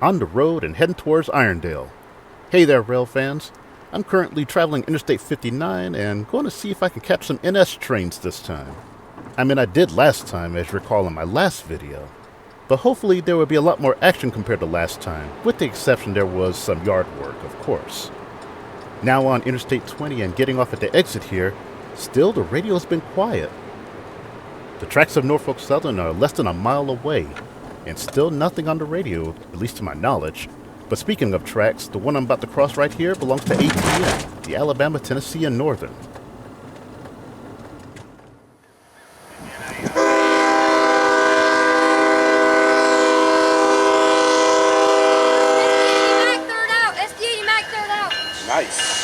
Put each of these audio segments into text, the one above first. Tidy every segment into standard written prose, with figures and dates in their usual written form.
on the road and heading towards Irondale. Hey there, rail fans. I'm currently traveling Interstate 59 and going to see if I can catch some NS trains this time. I mean, I did last time, as you recall in my last video. But hopefully there will be a lot more action compared to last time, with the exception there was some yard work, of course. Now on Interstate 20 and getting off at the exit here, still the radio's been quiet. The tracks of Norfolk Southern are less than a mile away, and still nothing on the radio, at least to my knowledge. But speaking of tracks, the one I'm about to cross right here belongs to ATN, the Alabama, Tennessee, and Northern. Nice.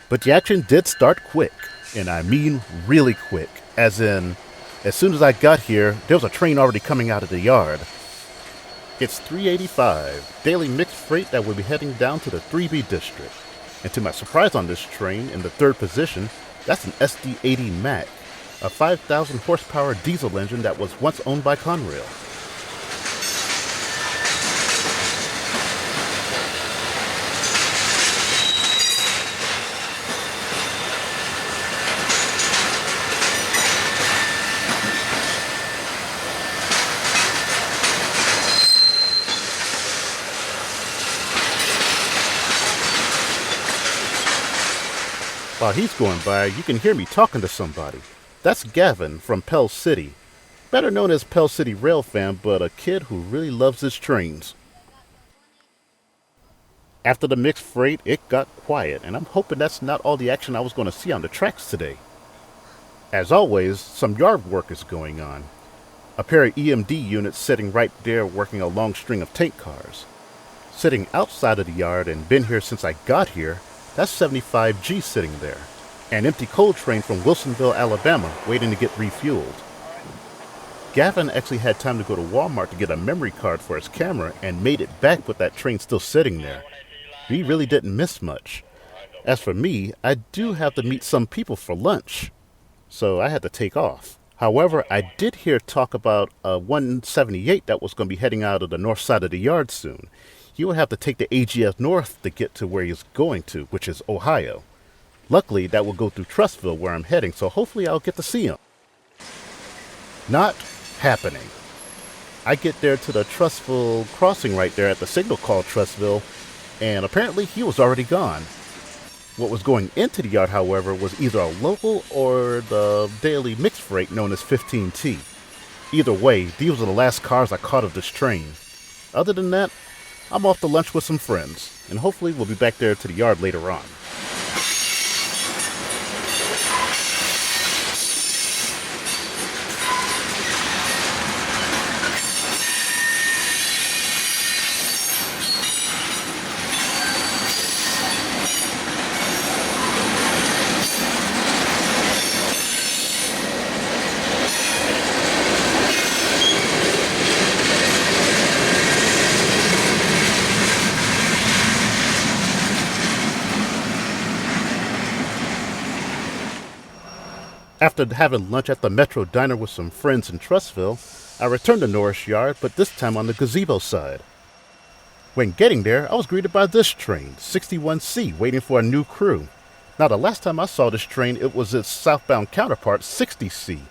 But the action did start quick, and I mean really quick, as in, as soon as I got here, there was a train already coming out of the yard. It's 385, daily mixed freight that will be heading down to the 3B district. And to my surprise on this train, in the third position, that's an SD80 Mac, a 5,000 horsepower diesel engine that was once owned by Conrail. While he's going by, you can hear me talking to somebody. That's Gavin from Pell City, better known as Pell City Rail Fan, but a kid who really loves his trains. After the mixed freight, it got quiet, and I'm hoping that's not all the action I was going to see on the tracks today. As always, some yard work is going on. A pair of EMD units sitting right there working a long string of tank cars. Sitting outside of the yard and been here since I got here, that's 75G sitting there. An empty coal train from Wilsonville, Alabama, waiting to get refueled. Gavin actually had time to go to Walmart to get a memory card for his camera and made it back with that train still sitting there. He really didn't miss much. As for me, I do have to meet some people for lunch, so I had to take off. However, I did hear talk about a 178 that was going to be heading out of the north side of the yard soon. He would have to take the AGS north to get to where he's going to, which is Ohio. Luckily, that will go through Trustfull, where I'm heading, so hopefully I'll get to see him. Not happening. I get there to the Trustfull Crossing right there at the signal called Trustville, and apparently he was already gone. What was going into the yard, however, was either a local or the daily mixed freight known as 15T. Either way, these were the last cars I caught of this train. Other than that, I'm off to lunch with some friends, and hopefully we'll be back there to the yard later on. After having lunch at the Metro Diner with some friends in Trustville, I returned to Norris Yard, but this time on the gazebo side. When getting there, I was greeted by this train, 61C, waiting for a new crew. Now, the last time I saw this train, it was its southbound counterpart, 60C,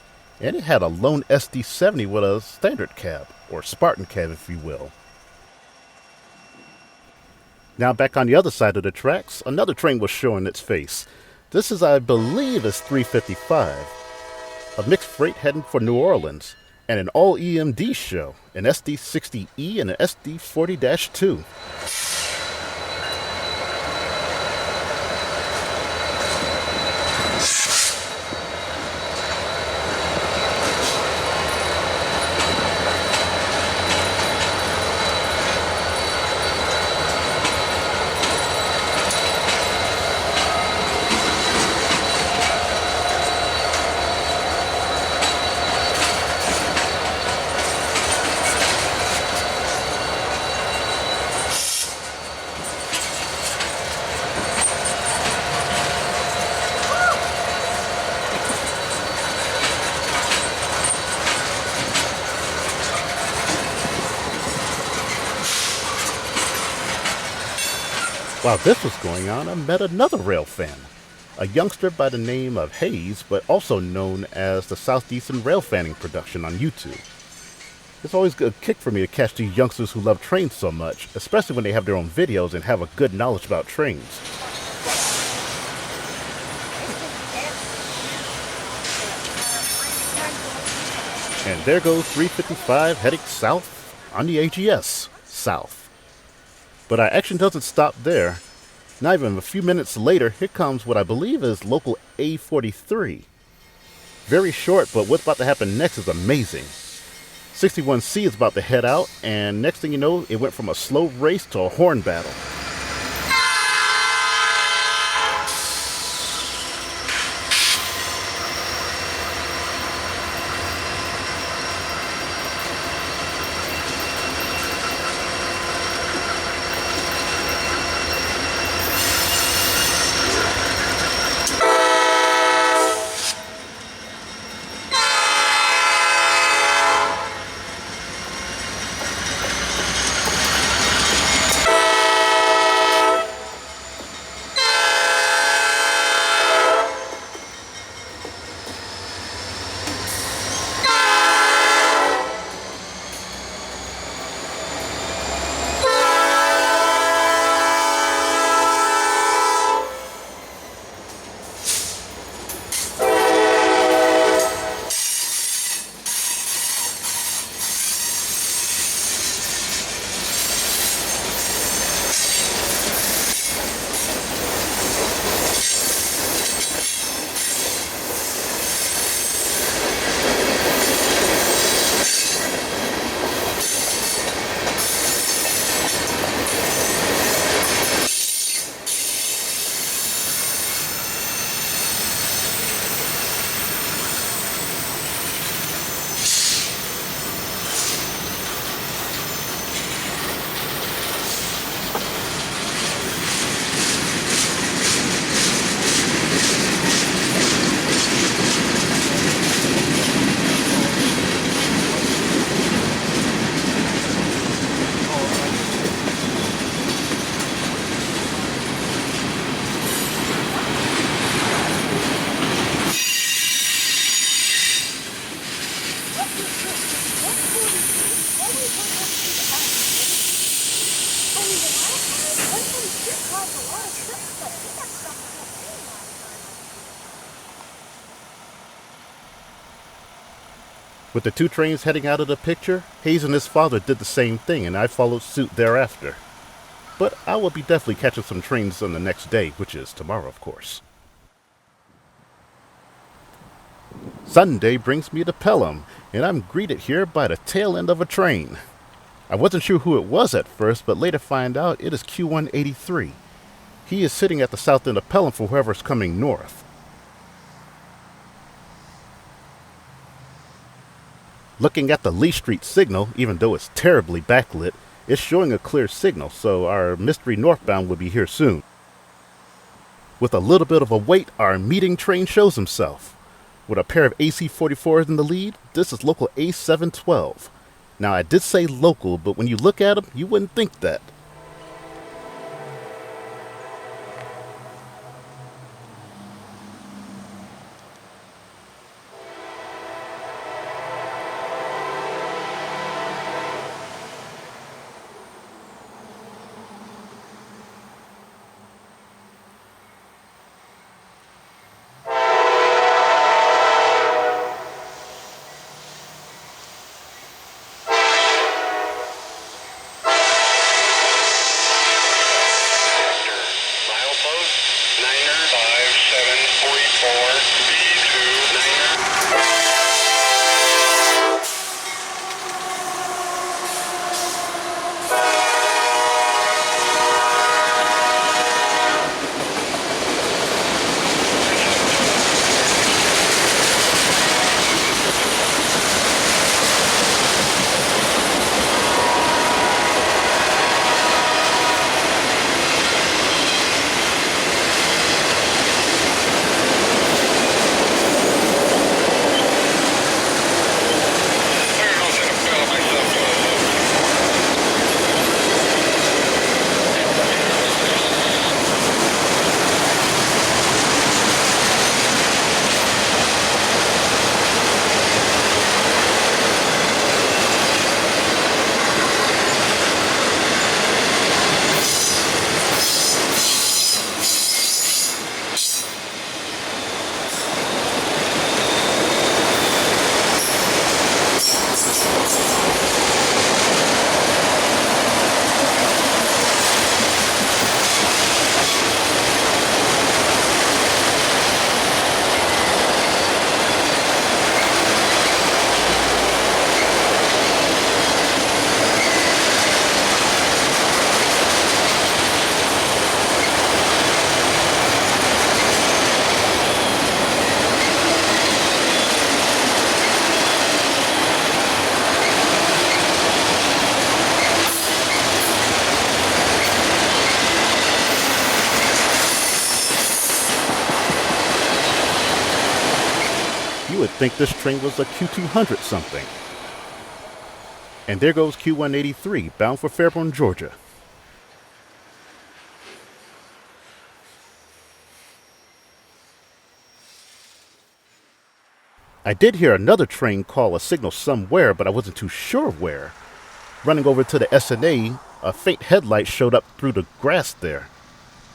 and it had a lone SD70 with a standard cab, or Spartan cab if you will. Now back on the other side of the tracks, another train was showing its face. This is, I believe, is 355, a mixed freight heading for New Orleans, and an all-EMD show, an SD60E and an SD40-2. While this was going on, I met another rail fan, a youngster by the name of Hayes, but also known as the Southeastern Rail Fanning Production on YouTube. It's always a kick for me to catch these youngsters who love trains so much, especially when they have their own videos and have a good knowledge about trains. And there goes 355 heading south on the AGS, south. But our action doesn't stop there. Not even a few minutes later, here comes what I believe is local A43. Very short, but what's about to happen next is amazing. 61C is about to head out, and next thing you know, it went from a slow race to a horn battle. With the two trains heading out of the picture, Hayes and his father did the same thing, and I followed suit thereafter. But I will be definitely catching some trains on the next day, which is tomorrow, of course. Sunday brings me to Pelham, and I'm greeted here by the tail end of a train. I wasn't sure who it was at first, but later find out it is Q183. He is sitting at the south end of Pelham for whoever's coming north. Looking at the Lee Street signal, even though it's terribly backlit, it's showing a clear signal, so our mystery northbound will be here soon. With a little bit of a wait, our meeting train shows himself. With a pair of AC-44s in the lead, this is local A712. Now, I did say local, but when you look at him, you wouldn't think that. You would think this train was a Q200 something. And there goes Q183, bound for Fairborn, Georgia. I did hear another train call a signal somewhere, but I wasn't too sure where. Running over to the S&A, a faint headlight showed up through the grass there.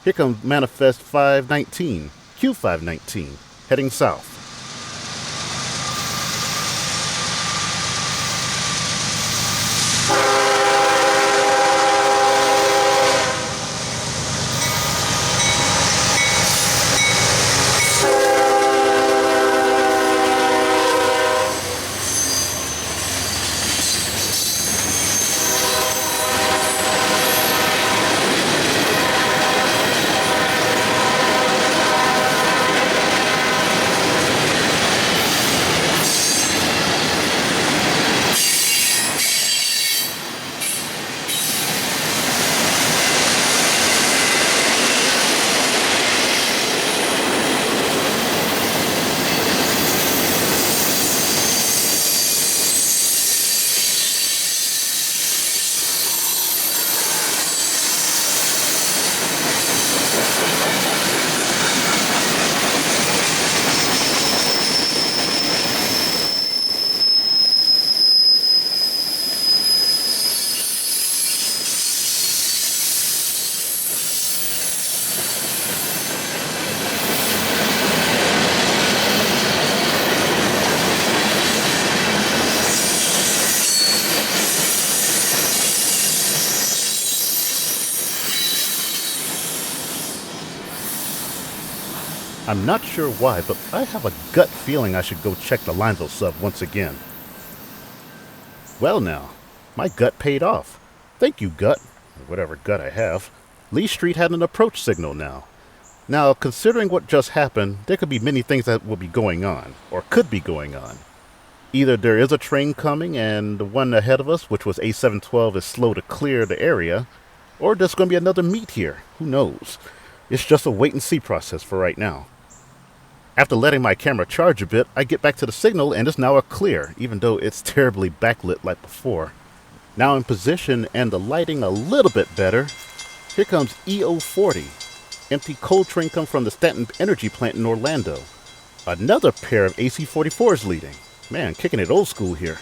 Here comes Manifest 519, Q519, heading south. I'm not sure why, but I have a gut feeling I should go check the Lineville sub once again. Well now, my gut paid off. Thank you, gut, or whatever gut I have. Lee Street had an approach signal now. Now, considering what just happened, there could be many things that will be going on, or could be going on. Either there is a train coming and the one ahead of us, which was A712, is slow to clear the area, or there's going to be another meet here. Who knows? It's just a wait-and-see process for right now. After letting my camera charge a bit, I get back to the signal and it's now a clear, even though it's terribly backlit like before. Now in position and the lighting a little bit better, here comes EO40. Empty coal train come from the Stanton Energy Plant in Orlando. Another pair of AC-44s leading. Man, kicking it old school here.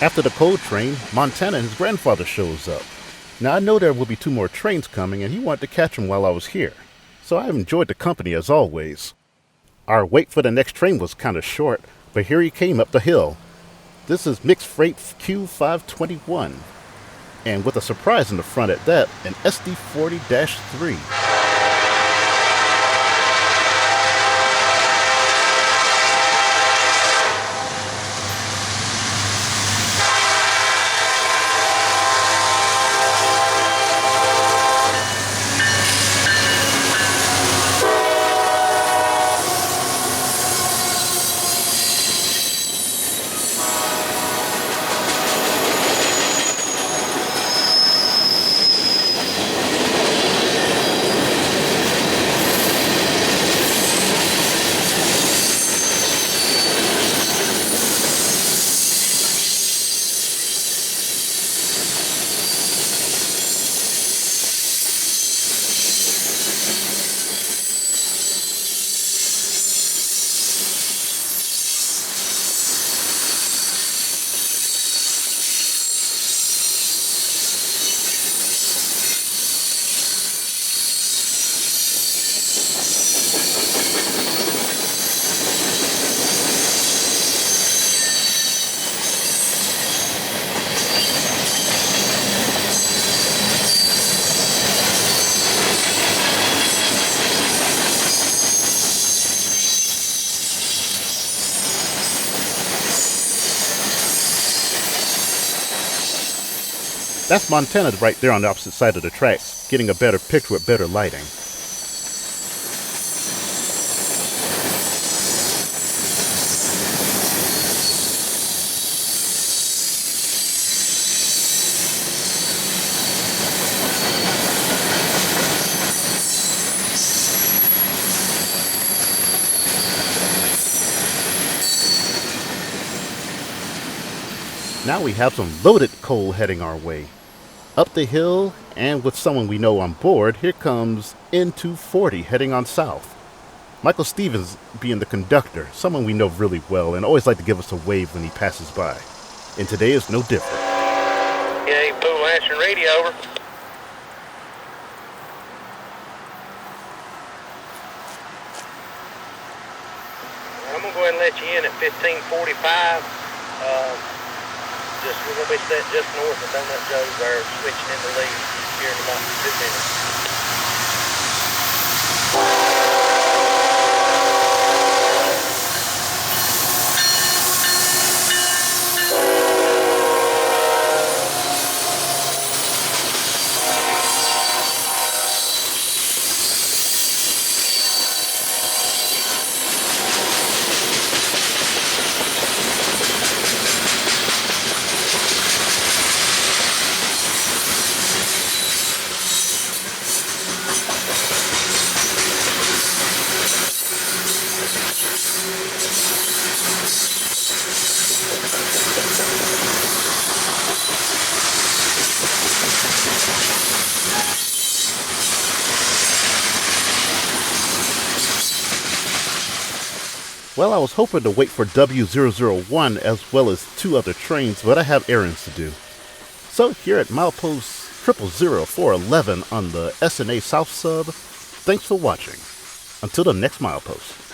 After the coal train, Montana and his grandfather shows up. Now I know there will be 2 more trains coming and he wanted to catch them while I was here. So I enjoyed the company as always. Our wait for the next train was kind of short, but here he came up the hill. This is Mixed Freight Q521. And with a surprise in the front at that, an SD40-3. That's Montana right there on the opposite side of the tracks, getting a better picture with better lighting. Now we have some loaded coal heading our way. Up the hill, and with someone we know on board, here comes N240 heading on south. Michael Stevens being the conductor, someone we know really well and always like to give us a wave when he passes by. And today is no different. Yeah, Blue Lantern radio over. I'm going to go ahead and let you in at 1545. We're going to be set just north of Donut Joe's there, switching into lead here in about 2 minutes. Well, I was hoping to wait for W001 as well as 2 other trains, but I have errands to do. So here at milepost 000411 on the S&A South Sub, thanks for watching. Until the next milepost.